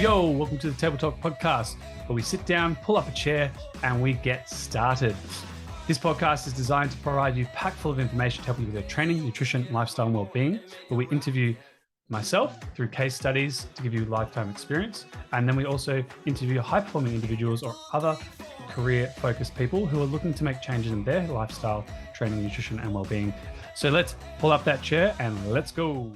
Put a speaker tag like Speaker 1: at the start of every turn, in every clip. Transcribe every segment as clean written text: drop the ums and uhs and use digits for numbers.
Speaker 1: Yo, welcome to the Table Talk podcast, where we sit down, pull up a chair, and we get started. This podcast is designed to provide you packed full of information to help you with your training, nutrition, lifestyle, and well-being, where we interview myself through case studies to give you lifetime experience. And then we also interview high-performing individuals or other career-focused people who are looking to make changes in their lifestyle, training, nutrition, and well-being. So let's pull up that chair and let's go.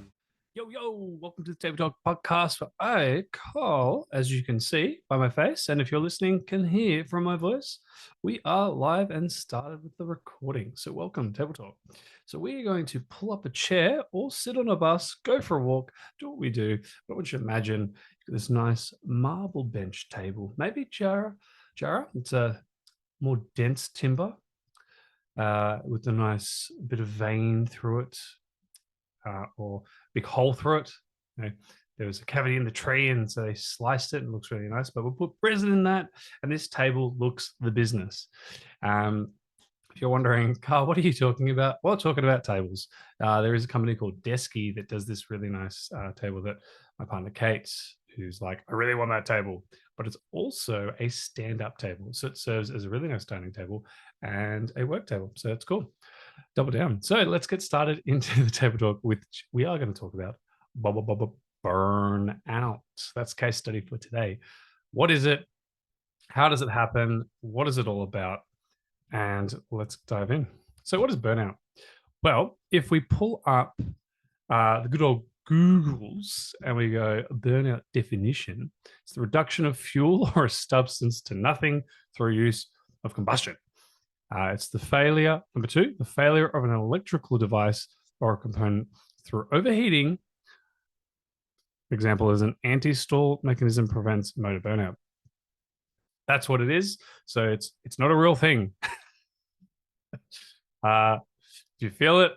Speaker 1: Yo, welcome to the Table Talk podcast. I, Karl, as you can see by my face, and if you're listening, can hear from my voice, we are live and started with the recording. So welcome, Table Talk. So we are going to pull up a chair or sit on a bus, go for a walk, do what we do. But I want you to imagine this nice marble bench table, maybe Jarrah. It's a more dense timber with a nice bit of vein through it. Or big hole through it. There was a cavity in the tree, and so they sliced it and it looks really nice. But we'll put resin in that, and this table looks the business. If you're wondering, Karl, what are you talking about? Well, talking about tables. There is a company called Desky that does this really nice table that my partner Kate, who's like, I really want that table. But it's also a stand-up table. So it serves as a really nice dining table and a work table. So it's cool. Double down. So let's get started into the table talk, which we are going to talk about burnout. That's case study for today. What is it? How does it happen? What is it all about? And let's dive in. So what is burnout? Well, if we pull up the good old Googles and we go burnout definition, it's the reduction of fuel or a substance to nothing through use of combustion. It's the failure, number two, the failure of an electrical device or a component through overheating. Example is an anti-stall mechanism prevents motor burnout. That's what it is. So it's not a real thing. Do you feel it?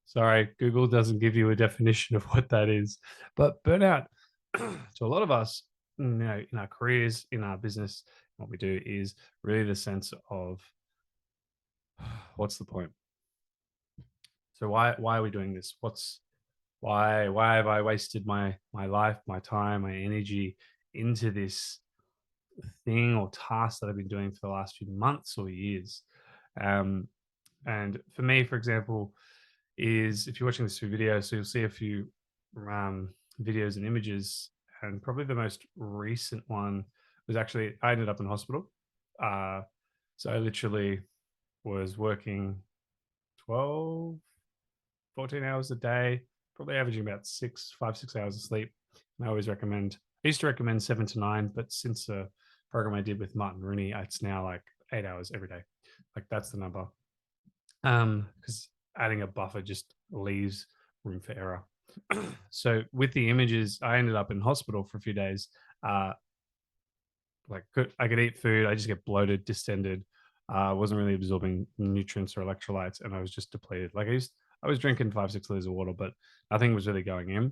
Speaker 1: Sorry, Google doesn't give you a definition of what that is. But burnout, to a lot of us, in our careers, in our business, what we do is really the sense of, what's the point? So why are we doing this? Why have I wasted my life, my time, my energy into this thing or task that I've been doing for the last few months or years? And for me, for example, is if you're watching this through video, so you'll see a few videos and images, and probably the most recent one was actually I ended up in hospital. So I literally was working 12, 14 hours a day, probably averaging about 5, 6 hours of sleep. And I used to recommend 7 to 9, but since a program I did with Martin Rooney, it's now like 8 hours every day. Like that's the number. Because adding a buffer just leaves room for error. So with the images, I ended up in hospital for a few days. I could eat food. I just get bloated, distended. I wasn't really absorbing nutrients or electrolytes, and I was just depleted. I was drinking 5, 6 liters of water, but nothing was really going in.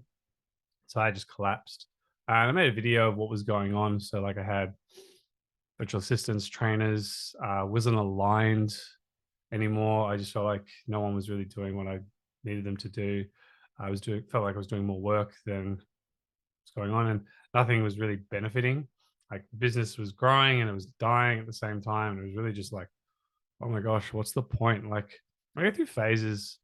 Speaker 1: So I just collapsed. And I made a video of what was going on. So I had virtual assistants, trainers, wasn't aligned anymore. I just felt like no one was really doing what I needed them to do. Felt like I was doing more work than what's going on, and nothing was really benefiting. Like the business was growing and it was dying at the same time. And it was really just like, oh my gosh, what's the point? Like I go through phases.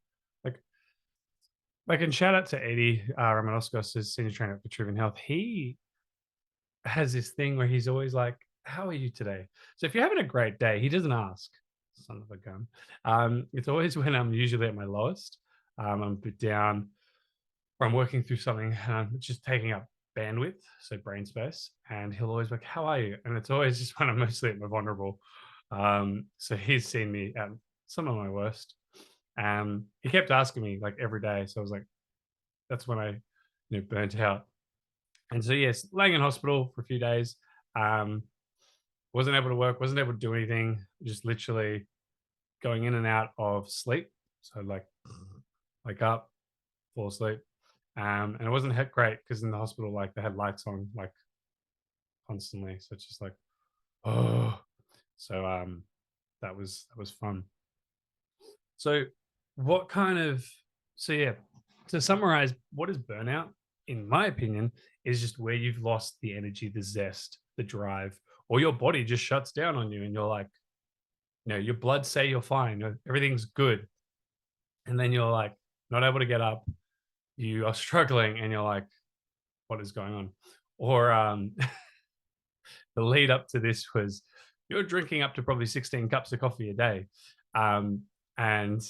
Speaker 1: And shout out to Eddie Ramanoskos, his senior trainer at Vitruvian Health. He has this thing where he's always like, how are you today? So if you're having a great day, he doesn't ask, son of a gun. It's always when I'm usually at my lowest. I'm a bit down, or I'm working through something, just taking up bandwidth, so brain space, and he'll always be like, how are you? And it's always just when I'm mostly at my vulnerable. So he's seen me at some of my worst. He kept asking me like every day. So I was like, that's when I burnt out. And so yes, laying in hospital for a few days, wasn't able to work, wasn't able to do anything, just literally going in and out of sleep. So wake up, fall asleep. And it wasn't great because in the hospital, they had lights on constantly. So it's just oh. So that was fun. So to summarize, what is burnout? in my opinion, is just where you've lost the energy, the zest, the drive, or your body just shuts down on you and you're like, your blood say you're fine, everything's good. And then you're like not able to get up, you are struggling and you're like, what is going on? Or the lead up to this was you're drinking up to probably 16 cups of coffee a day. And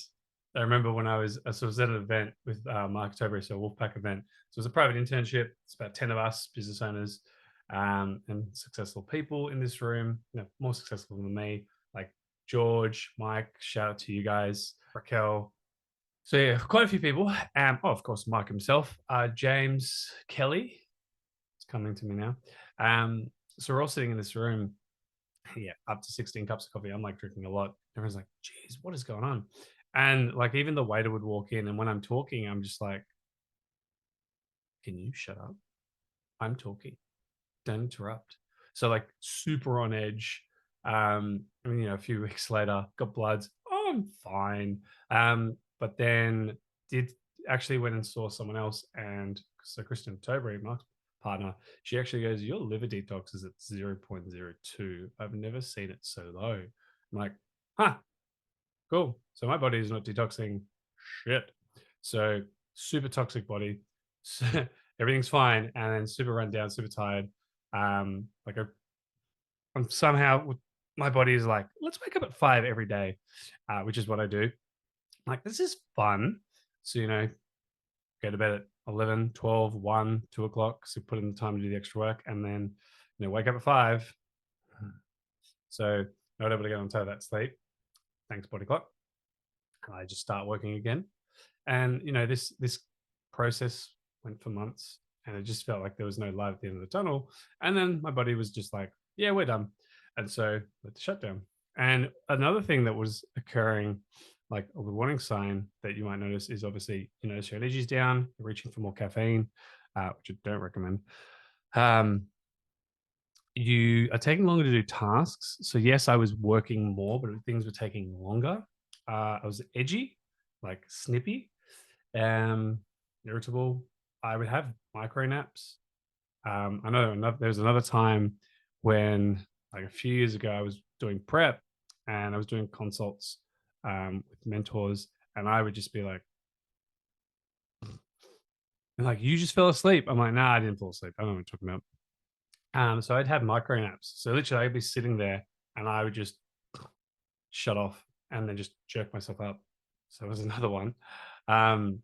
Speaker 1: I remember when I was at an event with Mark Tober, so a Wolfpack event. So it was a private internship. It's about 10 of us business owners and successful people in this room, more successful than me, like George, Mike, shout out to you guys, Raquel. So yeah, quite a few people. Of course, Mike himself, James Kelly, it's coming to me now. So we're all sitting in this room, yeah, up to 16 cups of coffee. I'm like drinking a lot. Everyone's like, geez, what is going on? And like even the waiter would walk in, and when I'm talking, I'm just like, can you shut up? I'm talking. Don't interrupt. So like super on edge. A few weeks later, got bloods. Oh, I'm fine. But then did actually went and saw someone else, and so Kristen Tobry, Mark's partner, she actually goes, your liver detox is at 0.02. I've never seen it so low. I'm like, huh, cool. So my body is not detoxing shit. So super toxic body. So everything's fine. And then super run down, super tired. Like I'm somehow my body is like, let's wake up at 5 every day, which is what I do. I'm like, this is fun. So, go to bed at 11, 12, 1, 2 o'clock. So put in the time to do the extra work and then, wake up at 5. So not able to get on top of that sleep. Thanks, body clock. And I just start working again. And, this process went for months and it just felt like there was no light at the end of the tunnel. And then my body was just like, yeah, we're done. And so let's shut down. And another thing that was occurring, like a warning sign that you might notice is obviously, you notice your energy's down, you're reaching for more caffeine, which I don't recommend. You are taking longer to do tasks. So yes, I was working more, but things were taking longer. I was edgy, like snippy, irritable. I would have micro naps. I know there was another time when, like a few years ago, I was doing prep and I was doing consults with mentors, and I would just be like, you just fell asleep. I'm like, nah, I didn't fall asleep. I don't know what you're talking about. So I'd have micro naps. So literally, I'd be sitting there and I would just shut off and then just jerk myself up. So it was another one. So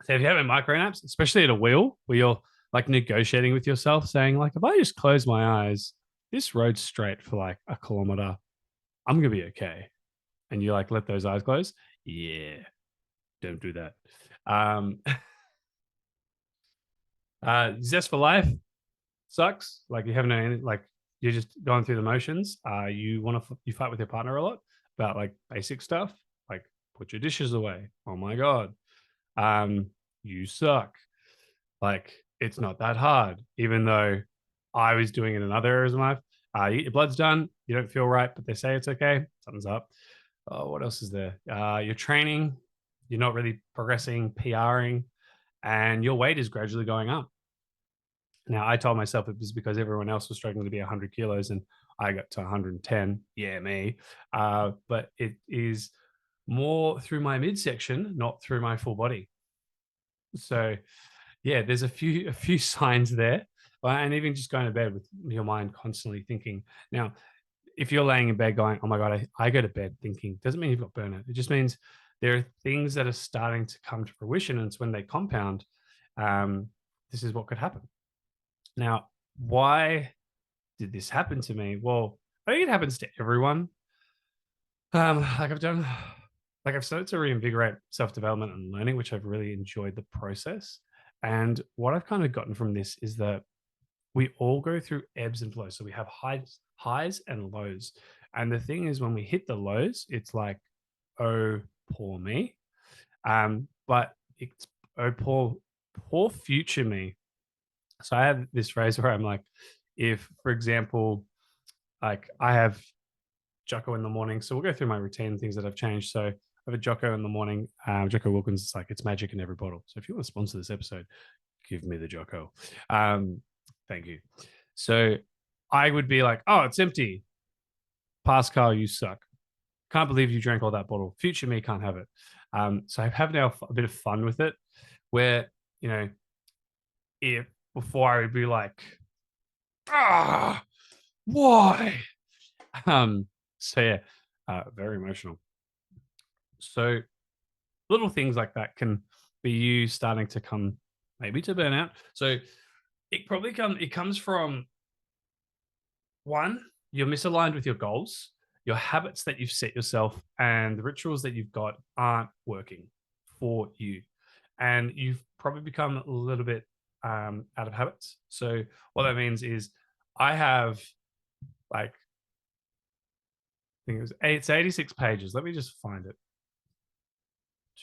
Speaker 1: if you're having micro naps, especially at a wheel where you're like negotiating with yourself, saying like, if I just close my eyes, this road's straight for like a kilometer, I'm gonna be okay. And you like let those eyes close. Yeah, don't do that. Zest for life sucks. Like you have no, like you're just going through the motions. You fight with your partner a lot about like basic stuff, like put your dishes away. Oh my god, you suck. Like it's not that hard, even though I was doing it in other areas of life. Your blood's done. You don't feel right, but they say it's okay. Something's up. Oh, what else is there? You're training. You're not really progressing, PRing, and your weight is gradually going up. Now, I told myself it was because everyone else was struggling to be 100 kilos and I got to 110. Yeah, me. But it is more through my midsection, not through my full body. So, yeah, there's a few signs there, and even just going to bed with your mind constantly thinking. Now, if you're laying in bed going, "Oh my god, I go to bed thinking," doesn't mean you've got burnout. It just means there are things that are starting to come to fruition, and it's when they compound. This is what could happen. Now, why did this happen to me? Well, I think it happens to everyone. Like I've started to reinvigorate self-development and learning, which I've really enjoyed the process. And what I've kind of gotten from this is that we all go through ebbs and flows. So we have highs and lows. And the thing is, when we hit the lows, it's like, oh, poor me. But it's oh, poor future me. So I have this phrase where I'm like, if, for example, like I have Jocko in the morning. So we'll go through my routine, things that I've changed. So I have a Jocko in the morning. Jocko Wilkins, it's like, it's magic in every bottle. So if you want to sponsor this episode, Give me the Jocko. Thank you. So I would be like, oh, it's empty. Pascal, you suck. Can't believe you drank all that bottle. Future me can't have it. So I have now a bit of fun with it where, you know, if before I would be like, why? So yeah, very emotional. So little things like that can be you starting to come maybe to burnout. So it comes from one, you're misaligned with your goals, your habits that you've set yourself, and the rituals that you've got aren't working for you. And you've probably become a little bit out of habits. So what that means is I have like I think it's 86 pages. Let me just find it.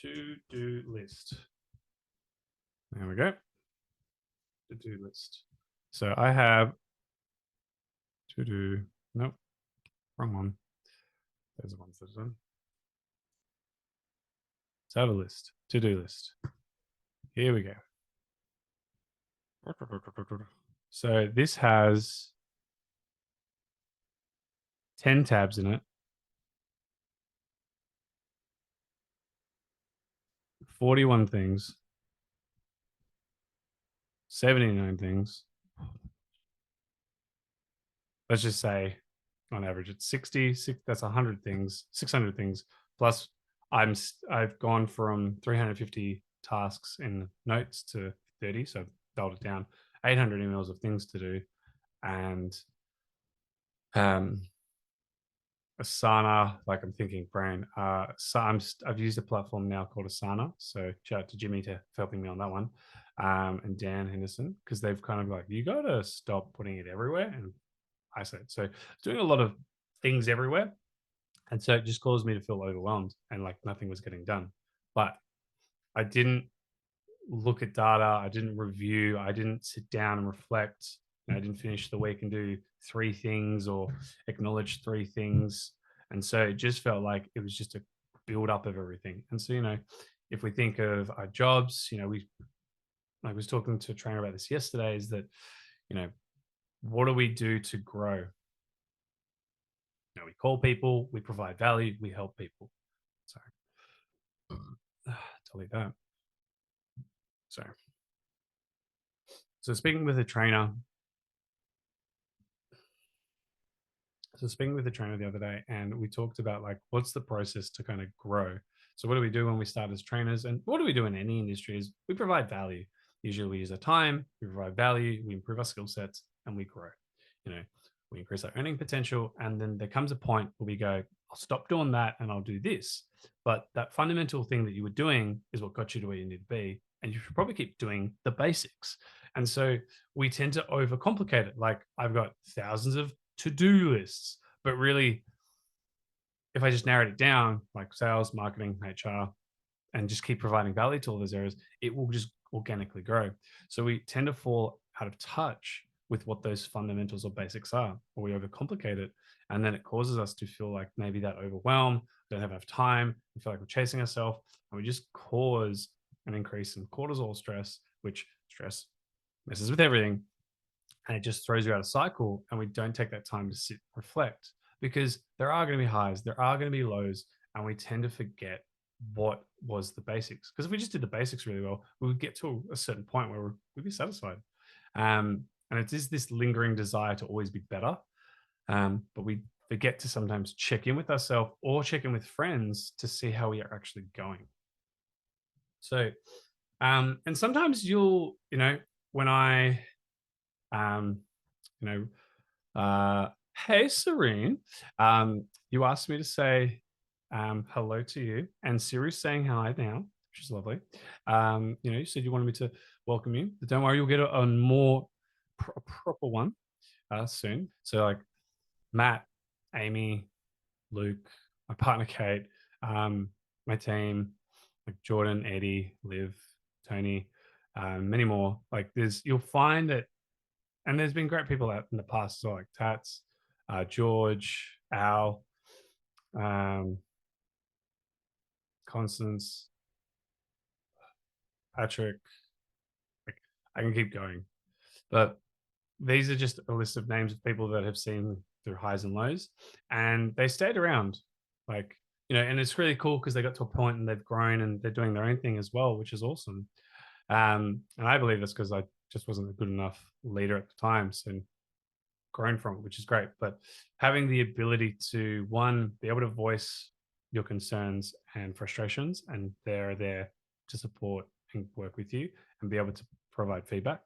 Speaker 1: To-do list. There we go. To-do list. So I have to do. Nope, wrong one. There's the ones that are done. Let's have a list. To-do list. Here we go. So this has 10 tabs in it, 41 things, 79 things. Let's just say on average it's 60, that's 100 things, 600 things. Plus I've gone from 350 tasks in notes to 30, so I've dialed it down, 800 emails of things to do, and Asana, like I'm thinking brain. So I've used a platform now called Asana. So shout out to Jimmy for helping me on that one, and Dan Henderson, because they've kind of like, you got to stop putting it everywhere and isolate. So doing a lot of things everywhere, and so it just caused me to feel overwhelmed and like nothing was getting done. But I didn't look at data. I didn't review. I didn't sit down and reflect. I didn't finish the week and do three things or acknowledge three things. And so it just felt like it was just a build up of everything. And so, if we think of our jobs, I was talking to a trainer about this yesterday, is that, what do we do to grow? We call people, we provide value, we help people. Sorry. Delete that. Sorry. So speaking with a trainer, the other day, and we talked about like what's the process to kind of grow. So what do we do when we start as trainers, and what do we do in any industry? Is we provide value. Usually we use our time, we provide value, we improve our skill sets, and we grow. We increase our earning potential, and then there comes a point where we go, I'll stop doing that and I'll do this. But that fundamental thing that you were doing is what got you to where you need to be, and you should probably keep doing the basics. And so we tend to overcomplicate it. Like I've got thousands of to-do lists, but really, if I just narrowed it down, like sales, marketing, HR, and just keep providing value to all those areas, it will just organically grow. So we tend to fall out of touch with what those fundamentals or basics are, or we overcomplicate it. And then it causes us to feel like maybe that overwhelm, don't have enough time, we feel like we're chasing ourselves, and we just cause an increase in cortisol stress, which stress messes with everything. And it just throws you out of cycle. And we don't take that time to sit, reflect, because there are going to be highs, there are going to be lows, and we tend to forget what was the basics. Because if we just did the basics really well, we would get to a certain point where we'd be satisfied. And it is this lingering desire to always be better. But we forget to sometimes check in with ourselves or check in with friends to see how we are actually going. So, and sometimes when I, um, you hey, Serene, you asked me to say hello to you, and Siri's saying hi now, which is lovely. You said you wanted me to welcome you, but don't worry, you'll get a more proper one soon. So like Matt, Amy, Luke, my partner Kate, my team, like Jordan, Eddie, Liv, Tony, many more. Like you'll find that, and there's been great people out in the past, so like Tats, George, Al, Constance, Patrick. Like, I can keep going. But these are just a list of names of people that have seen through highs and lows, and they stayed around. Like, and it's really cool because they got to a point and they've grown and they're doing their own thing as well, which is awesome. And I believe that's because I just wasn't a good enough leader at the time. So grown from it, which is great. But having the ability to, one, be able to voice your concerns and frustrations, and they're there to support and work with you and be able to provide feedback.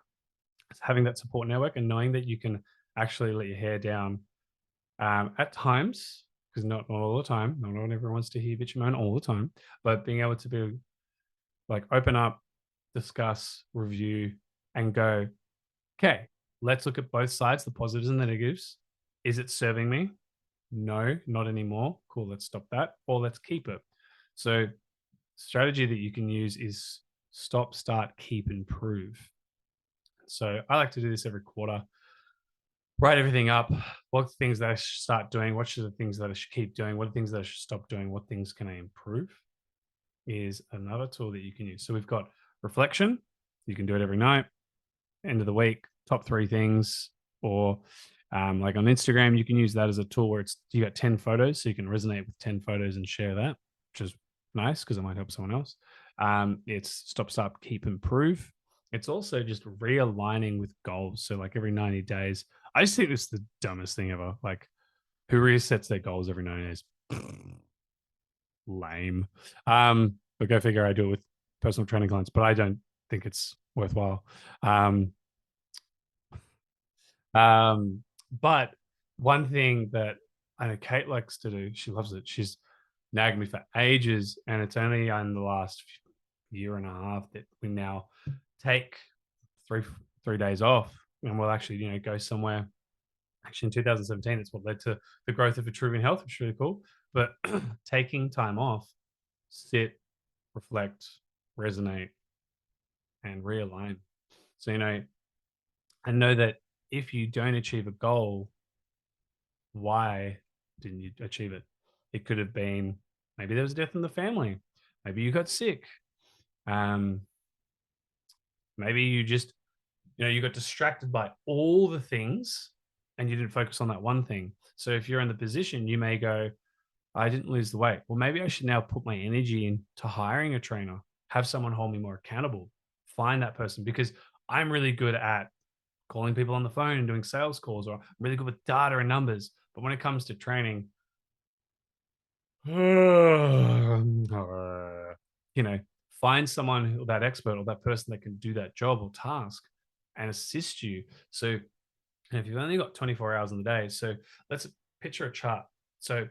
Speaker 1: So having that support network and knowing that you can actually let your hair down at times, because not all the time, not everyone wants to hear bitch and moan all the time, but being able to be like open up, discuss, review, and go, okay, let's look at both sides, the positives and the negatives. Is it serving me? No, not anymore. Cool, let's stop that, or let's keep it. So strategy that you can use is stop, start, keep, improve. So I like to do this every quarter. Write everything up. What things that I should start doing? What should the things that I should keep doing? What are things that I should stop doing? What things can I improve? Is another tool that you can use. So we've got reflection. You can do it every night, end of the week, top 3 things, or like on Instagram, you can use that as a tool where you got 10 photos, so you can resonate with 10 photos and share that, which is nice because it might help someone else. It's stop, start, keep, improve. It's also just realigning with goals. So like every 90 days, I just think this is the dumbest thing ever. Like, who resets their goals every 90 days? Lame. But go figure, I do it with personal training clients, but I don't think it's worthwhile. But one thing that I know Kate likes to do, she loves it. She's nagged me for ages, and it's only in the last year and a half that we now take three days off, and we'll actually go somewhere. Actually, in 2017, it's what led to the growth of Vitruvian Health, which is really cool. But taking time off, sit, reflect, resonate, and realign. So I know that if you don't achieve a goal, why didn't you achieve it? It could have been maybe there was a death in the family, maybe you got sick, um, maybe you just you got distracted by all the things and you didn't focus on that one thing. So if you're in the position, you may go, I didn't lose the weight. Well, maybe I should now put my energy into hiring a trainer, have someone hold me more accountable, find that person, because I'm really good at calling people on the phone and doing sales calls, or I'm really good with data and numbers. But when it comes to training, find someone, that expert or that person that can do that job or task and assist you. So if you've only got 24 hours in the day, so let's picture a chart. So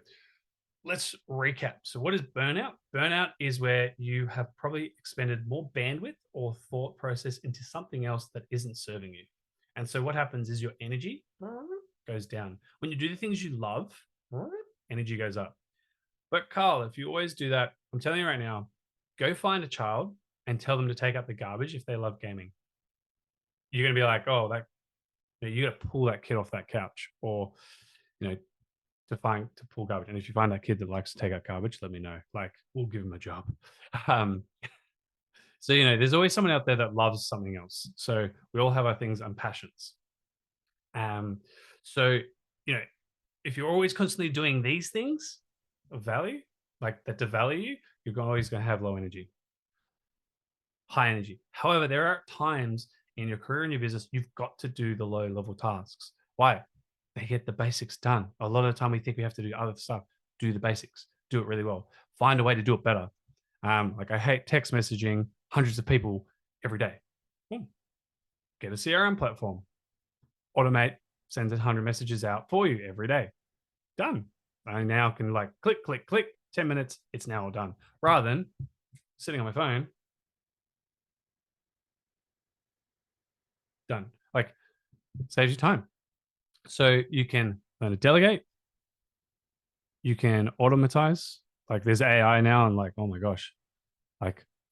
Speaker 1: let's recap. So what is burnout? Burnout is where you have probably expended more bandwidth or thought process into something else that isn't serving you. And so what happens is your energy goes down. When you do the things you love, energy goes up. But Karl, if you always do that, I'm telling you right now, go find a child and tell them to take out the garbage if they love gaming. You're going to be like, oh, you got to pull that kid off that couch, or to pull garbage. And if you find that kid that likes to take out garbage, let me know. Like, we'll give him a job. So there's always someone out there that loves something else. So we all have our things and passions. So if you're always constantly doing these things of value, like that devalue you, you're always going to have low energy, high energy. However, there are times in your career and your business, you've got to do the low level tasks. Why? They get the basics done. A lot of the time we think we have to do other stuff. Do the basics, do it really well. Find a way to do it better. Like, I hate text messaging hundreds of people every day. Get a CRM platform. Automate, sends 100 messages out for you every day. Done. I now can click, click, click, 10 minutes, it's now all done. Rather than sitting on my phone, done. Saves you time. So you can learn to delegate. You can automatize. There's AI now, and oh my gosh,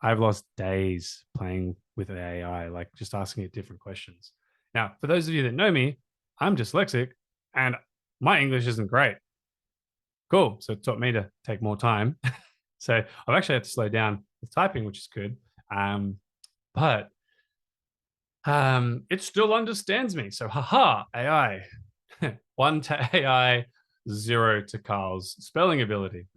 Speaker 1: I've lost days playing with AI, just asking it different questions. Now, for those of you that know me, I'm dyslexic and my English isn't great. Cool. So it taught me to take more time. So I've actually had to slow down with typing, which is good. But It still understands me. So, haha, AI. One to AI, zero to Karl's spelling ability.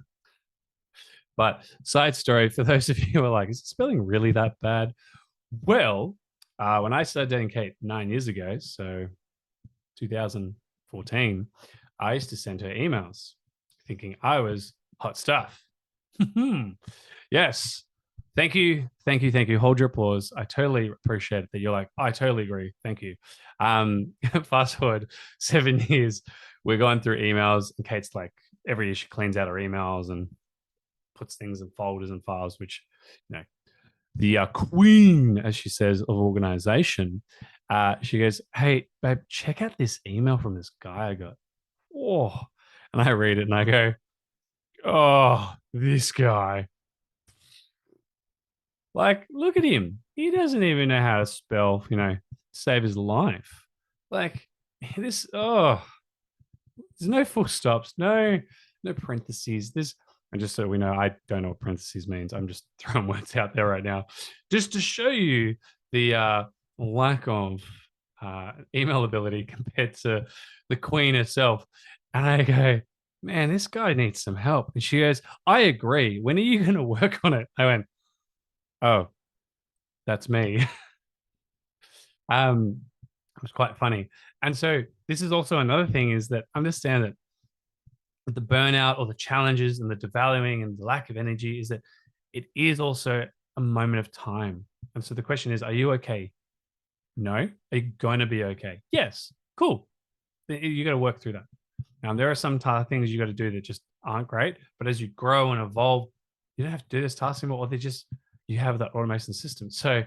Speaker 1: But side story for those of you who are like, is spelling really that bad? Well, when I started dating Kate 9 years ago, so 2014, I used to send her emails thinking I was hot stuff. Yes. Thank you. Thank you. Thank you. Hold your applause. I totally appreciate it that you're like, I totally agree. Thank you. Fast forward 7 years, we're going through emails, and Kate's like, every year she cleans out her emails and puts things in folders and files, which, you know, the queen, as she says, of organization. She goes, "Hey, babe, check out this email from this guy I got." Oh, and I read it and I go, "Oh, this guy. Like, look at him. He doesn't even know how to spell, save his life. Like, this, oh, there's no full stops, no parentheses. And just so we know, I don't know what parentheses means. I'm just throwing words out there right now, just to show you the lack of email ability compared to the Queen herself. And I go, man, this guy needs some help. And she goes, I agree. When are you going to work on it? I went, oh, that's me. It was quite funny. And so this is also another thing, is that understand that the burnout or the challenges and the devaluing and the lack of energy is that it is also a moment of time. And so the question is, are you okay? No. Are you going to be okay? Yes. Cool. You got to work through that. Now, there are some things you got to do that just aren't great, but as you grow and evolve, you don't have to do this task anymore, or they just, you have that automation system. So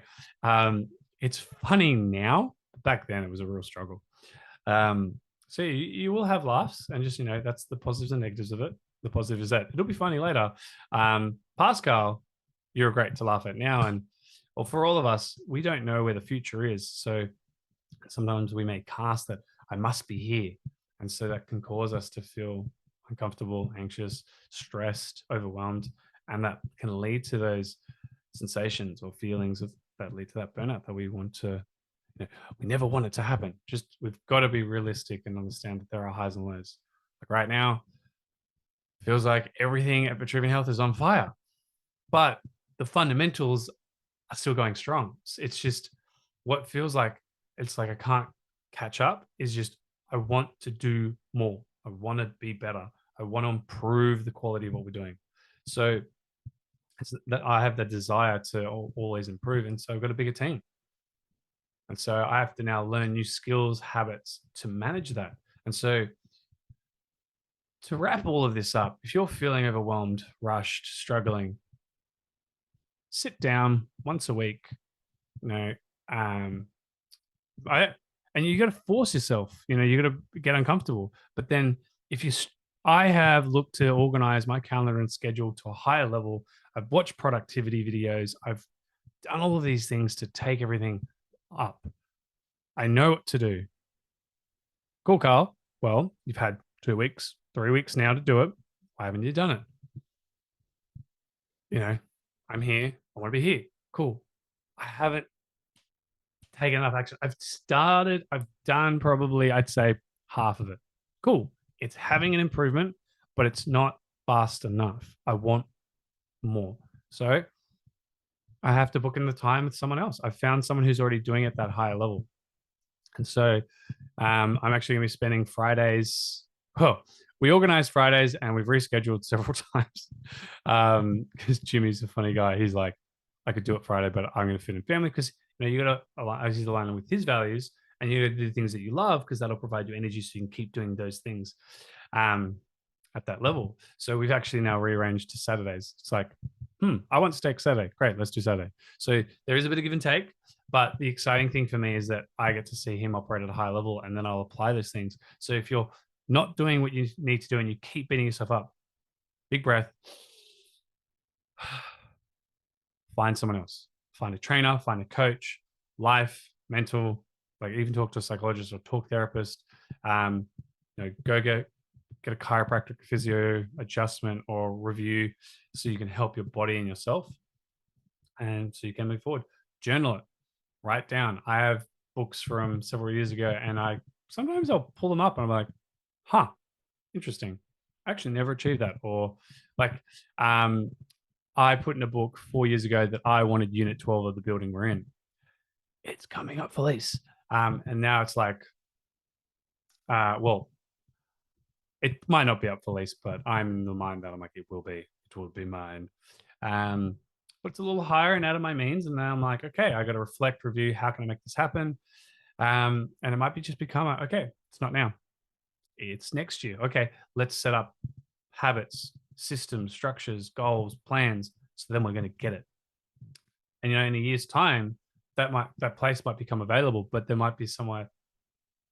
Speaker 1: it's funny now. Back then, it was a real struggle. So you will have laughs, and just, that's the positives and negatives of it. The positive is that it'll be funny later. Pascal, you're great to laugh at now, and well, for all of us, we don't know where the future is. So sometimes we may cast that I must be here, and so that can cause us to feel uncomfortable, anxious, stressed, overwhelmed, and that can lead to those sensations or feelings that lead to that burnout that we want to, we never want it to happen. Just, we've got to be realistic and understand that there are highs and lows. Like right now, feels like everything at Vitruvian Health is on fire, but the fundamentals are still going strong. It's just what feels like, it's like I can't catch up, is just I want to do more. I want to be better. I want to improve the quality of what we're doing. So it's that I have the desire to always improve. And so I've got a bigger team. And so I have to now learn new skills, habits to manage that. And so to wrap all of this up, if you're feeling overwhelmed, rushed, struggling, sit down once a week, you know, I and you got to force yourself, you got to get uncomfortable. But then if you, I have looked to organize my calendar and schedule to a higher level. I've watched productivity videos. I've done all of these things to take everything up. I know what to do. Cool, Karl. Well, you've had 2 weeks, 3 weeks now to do it. Why haven't you done it? I'm here. I want to be here. Cool. I haven't taken enough action. I've done probably, I'd say, half of it. Cool. It's having an improvement, but it's not fast enough. I want more. So I have to book in the time with someone else. I've found someone who's already doing it that higher level. And so I'm actually going to be spending Fridays. Oh, we organized Fridays and we've rescheduled several times because Jimmy's a funny guy. He's like, I could do it Friday, but I'm going to fit in family because you got to align with his values, and you got to do things that you love because that'll provide you energy so you can keep doing those things at that level. So we've actually now rearranged to Saturdays. It's like, I want steak Saturday. Great, let's do Saturday. So there is a bit of give and take, but the exciting thing for me is that I get to see him operate at a high level, and then I'll apply those things. So if you're not doing what you need to do and you keep beating yourself up, big breath, find someone else, find a trainer, find a coach, life, mental, like even talk to a psychologist or talk therapist. Go get a chiropractic, physio adjustment or review so you can help your body and yourself, and so you can move forward. Journal it, write down. I have books from several years ago, and sometimes I'll pull them up and I'm like, huh, interesting. I actually never achieved that. Or like, I put in a book 4 years ago that I wanted Unit 12 of the building we're in. It's coming up for lease. And now it's like, well, it might not be up for lease, but I'm in the mind that I'm like, it will be mine. But it's a little higher and out of my means. And now I'm like, okay, I got to reflect, review, how can I make this happen? And it might be just become okay, it's not now. It's next year. Okay, let's set up habits, systems, structures, goals, plans. So then we're going to get it. And in a year's time, that place might become available, but there might be somewhere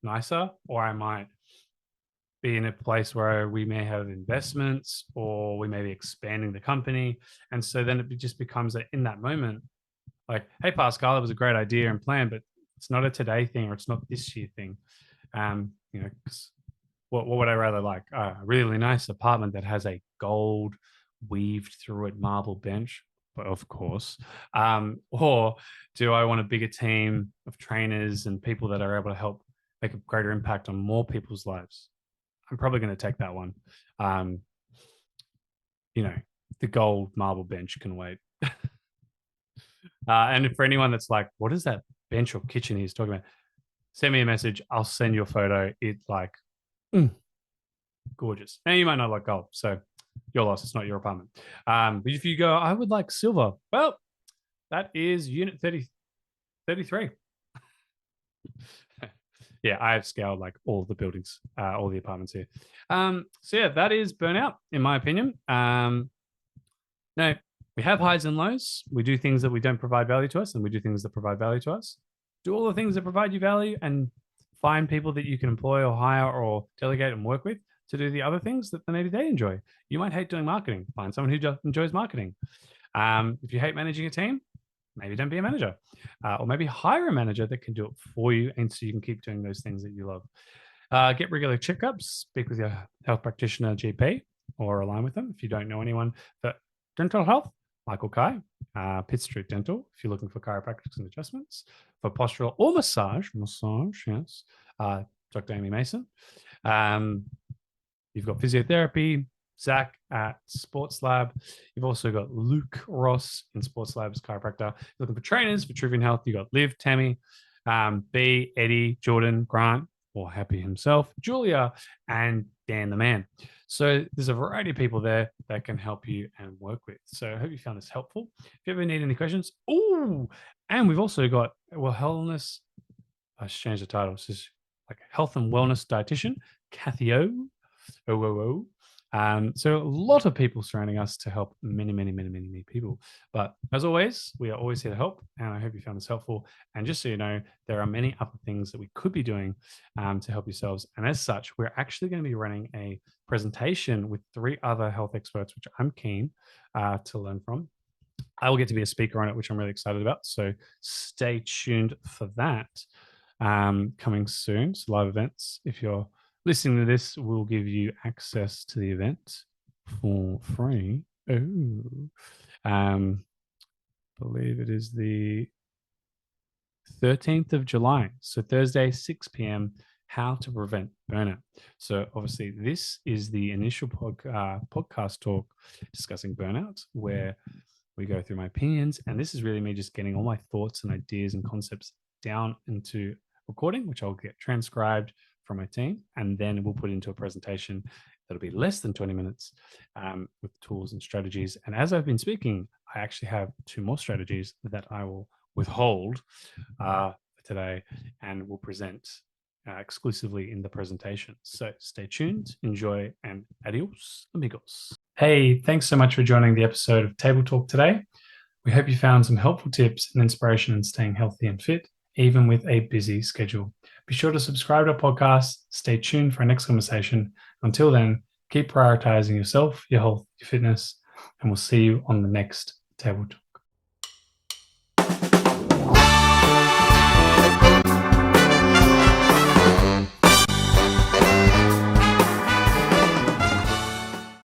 Speaker 1: nicer, or I might be in a place where we may have investments, or we may be expanding the company. And so then it just becomes in that moment, like, hey, Pascal, it was a great idea and plan, but it's not a today thing, or it's not this year thing. What would I rather like? A really nice apartment that has a gold weaved through it marble bench, but of course. Or do I want a bigger team of trainers and people that are able to help make a greater impact on more people's lives? I'm probably going to take that one. The gold marble bench can wait. And for anyone that's like, what is that bench or kitchen he's talking about? Send me a message. I'll send you a photo. It's like, gorgeous. And you might not like gold, so your loss. It's not your apartment. But if you go, I would like silver. Well, that is unit 33. Yeah, I have scaled like all the buildings, all the apartments here. So yeah, that is burnout, in my opinion. Now, we have highs and lows. We do things that we don't provide value to us, and we do things that provide value to us. Do all the things that provide you value, and find people that you can employ or hire or delegate and work with to do the other things that maybe they enjoy. You might hate doing marketing. Find someone who just enjoys marketing. If you hate managing a team, maybe don't be a manager, or maybe hire a manager that can do it for you, and so you can keep doing those things that you love. Get regular checkups. Speak with your health practitioner, GP, or align with them if you don't know anyone for dental health. Michael Kai, Pitt Street Dental, if you're looking for chiropractics and adjustments. For postural or massage, yes, Dr. Amy Mason. You've got physiotherapy, Zach at Sports Lab. You've also got Luke Ross in Sports Lab's chiropractor. You're looking for trainers, Vitruvian Health. You've got Liv, Tammy, B, Eddie, Jordan, Grant, or Happy himself, Julia, and Dan the Man. So there's a variety of people there that can help you and work with. So I hope you found this helpful. If you ever need any questions, and we've also got, wellness. I should change the title. This is like health and wellness dietitian, Kathy O. So a lot of people surrounding us to help many people. But as always, we are always here to help, and I hope you found this helpful. And just so you know, there are many other things that we could be doing to help yourselves. And as such, we're actually going to be running a presentation with 3 other health experts, which I'm keen to learn from. I will get to be a speaker on it, which I'm really excited about. So stay tuned for that coming soon. So live events. If you're listening to this, we'll give you access to the event for free. Believe it is the 13th of July. So Thursday, 6 p.m., how to prevent burnout. So obviously this is the initial podcast talk discussing burnout, where we go through my opinions. And this is really me just getting all my thoughts and ideas and concepts down into recording, which I'll get transcribed from my team, and then we'll put into a presentation that'll be less than 20 minutes with tools and strategies. And as I've been speaking, I actually have 2 more strategies that I will withhold today and will present exclusively in the presentation. So stay tuned, enjoy, and adios, amigos. Hey, thanks so much for joining the episode of Table Talk today. We hope you found some helpful tips and inspiration in staying healthy and fit, even with a busy schedule. Be sure to subscribe to our podcast. Stay tuned for our next conversation. Until then, keep prioritizing yourself, your health, your fitness, and we'll see you on the next Table Talk.